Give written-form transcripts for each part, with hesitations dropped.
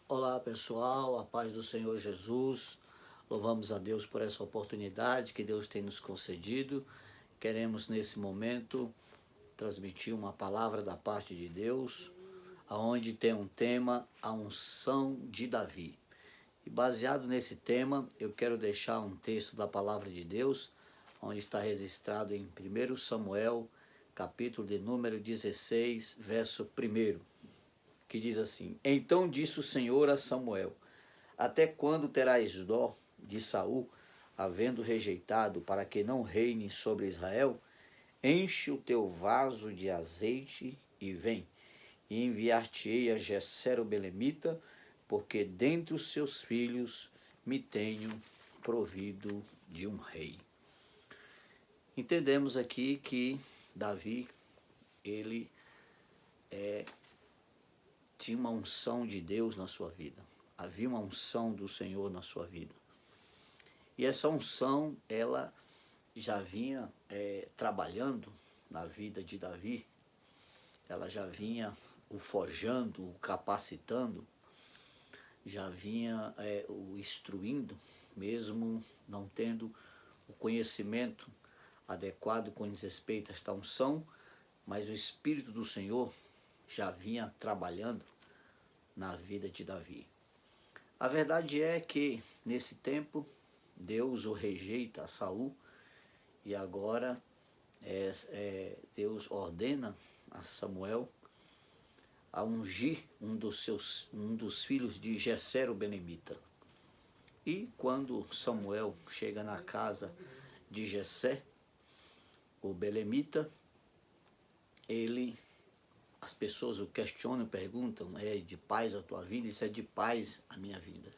Olá pessoal, a paz do Senhor Jesus. Louvamos a Deus por essa oportunidade que Deus tem nos concedido. Queremos nesse momento transmitir uma palavra da parte de Deus, aonde tem um tema, a unção de Davi. E baseado nesse tema, eu quero deixar um texto da palavra de Deus, onde está registrado em 1 Samuel, capítulo de número 16, verso 1, que diz assim: Então disse o Senhor a Samuel: Até quando terás dó de Saul, havendo rejeitado, para que não reine sobre Israel? Enche o teu vaso de azeite e vem, e enviar-te-ei a Jessé o belemita, porque dentre os seus filhos me tenho provido de um rei. Entendemos aqui que Davi, ele tinha uma unção de Deus na sua vida. Havia uma unção do Senhor na sua vida. E essa unção, ela já vinha trabalhando na vida de Davi. Ela já vinha o forjando, o capacitando, já vinha o instruindo, mesmo não tendo o conhecimento adequado com respeito a esta unção, mas o Espírito do Senhor já vinha trabalhando na vida de Davi. A verdade é que, nesse tempo, Deus o rejeita a Saul, e agora Deus ordena a Samuel a ungir um dos filhos de Jessé o belemita. E quando Samuel chega na casa de Jessé o belemita, as pessoas o questionam, perguntam: é de paz a tua vida? Isso é de paz a minha vida.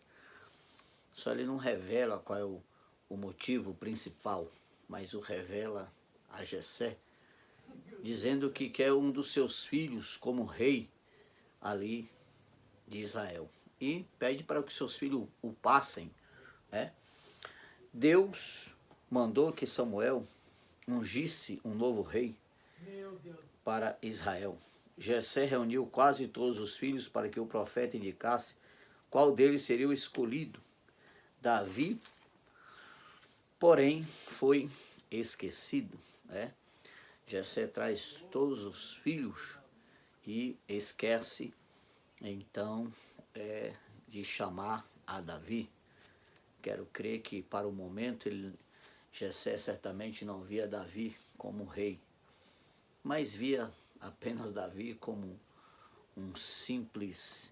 Só ele não revela qual é o motivo principal, mas o revela a Jessé, dizendo que quer um dos seus filhos como rei ali de Israel. E pede para que seus filhos o passem. Deus mandou que Samuel ungisse um novo rei para Israel. Jessé reuniu quase todos os filhos para que o profeta indicasse qual deles seria o escolhido. Davi, porém, foi esquecido. Jessé traz todos os filhos e esquece, então, de chamar a Davi. Quero crer que, para o momento, Jessé certamente não via Davi como rei, mas via apenas Davi como um simples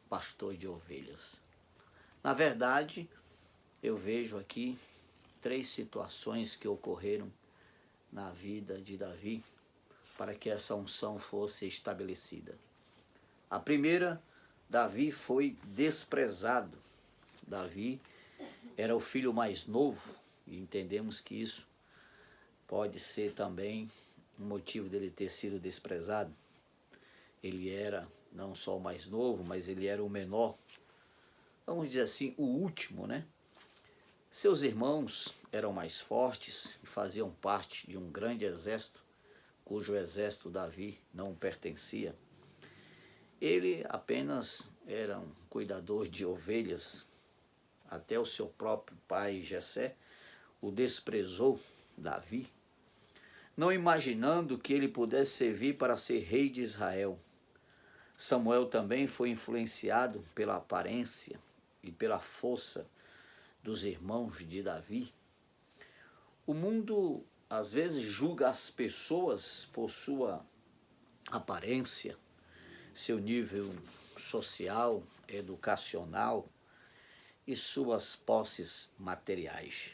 pastor de ovelhas. Na verdade, eu vejo aqui 3 situações que ocorreram na vida de Davi para que essa unção fosse estabelecida. A primeira, Davi foi desprezado. Davi era o filho mais novo, e entendemos que isso pode ser também um motivo dele ter sido desprezado. Ele era não só o mais novo, mas ele era o menor. Vamos dizer assim, o último, Seus irmãos eram mais fortes e faziam parte de um grande exército, cujo exército Davi não pertencia. Ele apenas era um cuidador de ovelhas. Até o seu próprio pai Jessé o desprezou, Davi, não imaginando que ele pudesse servir para ser rei de Israel. Samuel também foi influenciado pela aparência e pela força dos irmãos de Davi. O mundo às vezes julga as pessoas por sua aparência, seu nível social, educacional e suas posses materiais.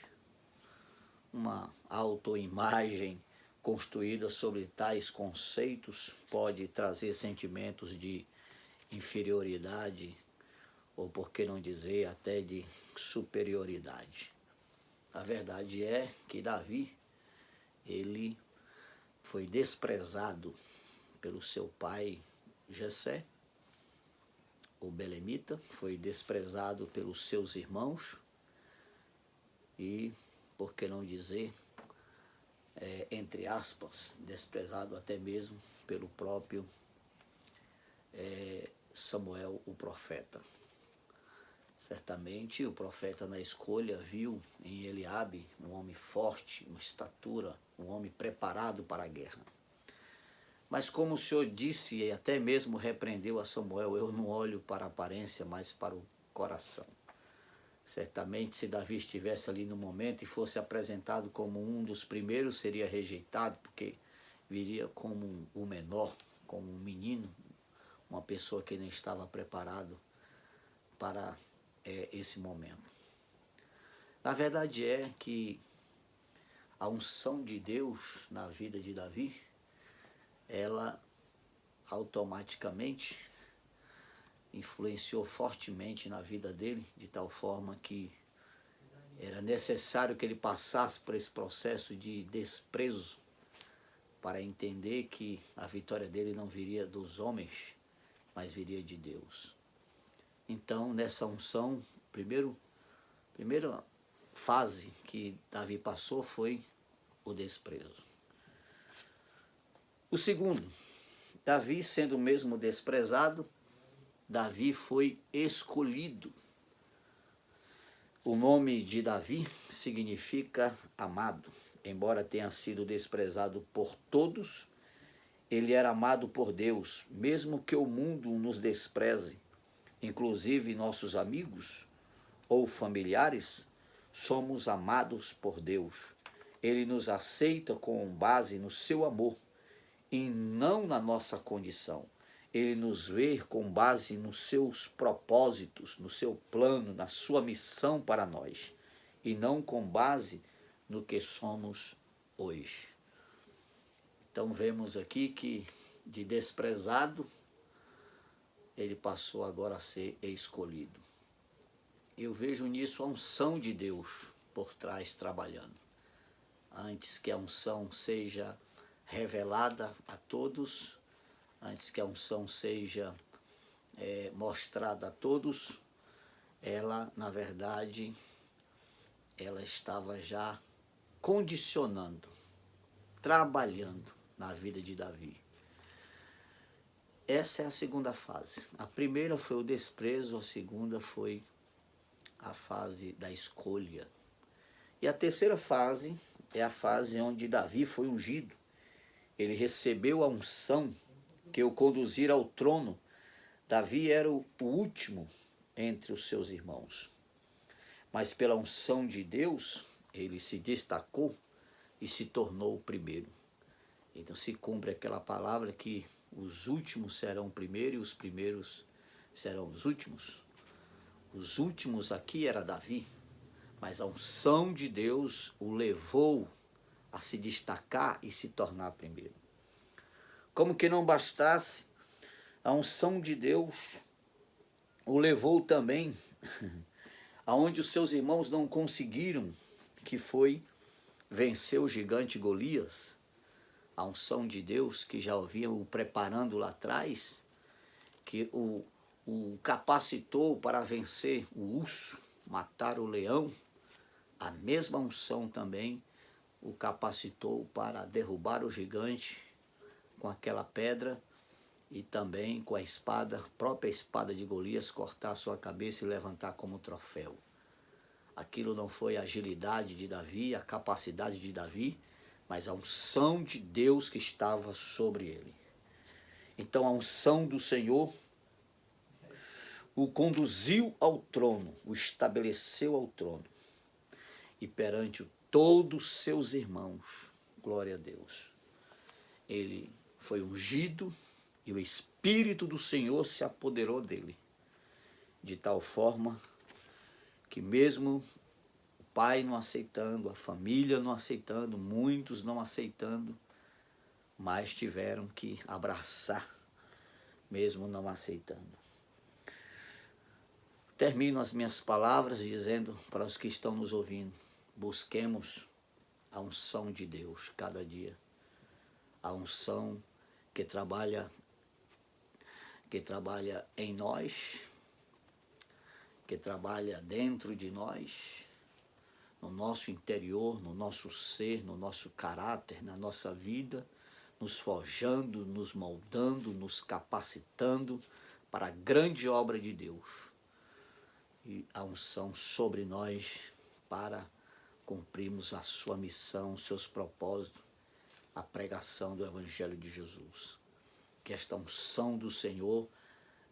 Uma autoimagem construída sobre tais conceitos pode trazer sentimentos de inferioridade, ou por que não dizer até de superioridade. A verdade é que Davi, ele foi desprezado pelo seu pai Jessé, o belemita, foi desprezado pelos seus irmãos e, por que não dizer, entre aspas, desprezado até mesmo pelo próprio Samuel, o profeta. Certamente o profeta na escolha viu em Eliabe um homem forte, uma estatura, um homem preparado para a guerra. Mas como o Senhor disse e até mesmo repreendeu a Samuel, eu não olho para a aparência, mas para o coração. Certamente se Davi estivesse ali no momento e fosse apresentado como um dos primeiros, seria rejeitado, porque viria como o menor, como um menino, uma pessoa que nem estava preparado para esse momento. Na verdade é que a unção de Deus na vida de Davi, ela automaticamente influenciou fortemente na vida dele, de tal forma que era necessário que ele passasse por esse processo de desprezo para entender que a vitória dele não viria dos homens, mas viria de Deus. Então, nessa unção, primeira fase que Davi passou foi o desprezo. O segundo, Davi sendo mesmo desprezado, Davi foi escolhido. O nome de Davi significa amado. Embora tenha sido desprezado por todos, ele era amado por Deus, mesmo que o mundo nos despreze. Inclusive nossos amigos ou familiares, somos amados por Deus. Ele nos aceita com base no seu amor e não na nossa condição. Ele nos vê com base nos seus propósitos, no seu plano, na sua missão para nós, e não com base no que somos hoje. Então vemos aqui que de desprezado, ele passou agora a ser escolhido. Eu vejo nisso a unção de Deus por trás trabalhando. Antes que a unção seja revelada a todos, antes que a unção seja mostrada a todos, ela, na verdade, ela estava já condicionando, trabalhando na vida de Davi. Essa é a segunda fase. A primeira foi o desprezo, a segunda foi a fase da escolha. E a terceira fase é a fase onde Davi foi ungido. Ele recebeu a unção que o conduzira ao trono. Davi era o último entre os seus irmãos. Mas pela unção de Deus, ele se destacou e se tornou o primeiro. Então se cumpre aquela palavra que os últimos serão primeiros e os primeiros serão os últimos. Os últimos aqui era Davi, mas a unção de Deus o levou a se destacar e se tornar primeiro. Como que não bastasse, a unção de Deus o levou também aonde os seus irmãos não conseguiram, que foi vencer o gigante Golias. A unção de Deus, que já haviam o preparando lá atrás, que o capacitou para vencer o urso, matar o leão, a mesma unção também o capacitou para derrubar o gigante com aquela pedra e também com a espada, a própria espada de Golias, cortar a sua cabeça e levantar como troféu. Aquilo não foi a agilidade de Davi, a capacidade de Davi, mas a unção de Deus que estava sobre ele. Então a unção do Senhor o conduziu ao trono, o estabeleceu ao trono. E perante todos os seus irmãos, glória a Deus, ele foi ungido e o Espírito do Senhor se apoderou dele. De tal forma que mesmo o pai não aceitando, a família não aceitando, muitos não aceitando, mas tiveram que abraçar, mesmo não aceitando. Termino as minhas palavras dizendo para os que estão nos ouvindo, busquemos a unção de Deus cada dia. A unção que trabalha em nós, que trabalha dentro de nós, no nosso interior, no nosso ser, no nosso caráter, na nossa vida, nos forjando, nos moldando, nos capacitando para a grande obra de Deus. e a unção sobre nós para cumprirmos a sua missão, seus propósitos, a pregação do Evangelho de Jesus. Que esta unção do Senhor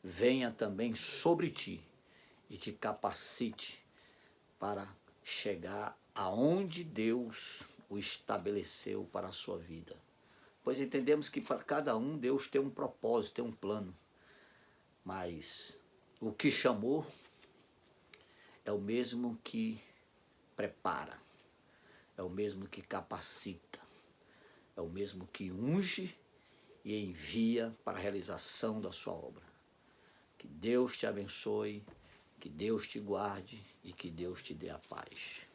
venha também sobre ti e te capacite para chegar aonde Deus o estabeleceu para a sua vida. Pois entendemos que para cada um Deus tem um propósito, tem um plano. Mas o que chamou é o mesmo que prepara, é o mesmo que capacita, é o mesmo que unge e envia para a realização da sua obra. Que Deus te abençoe, que Deus te guarde e que Deus te dê a paz.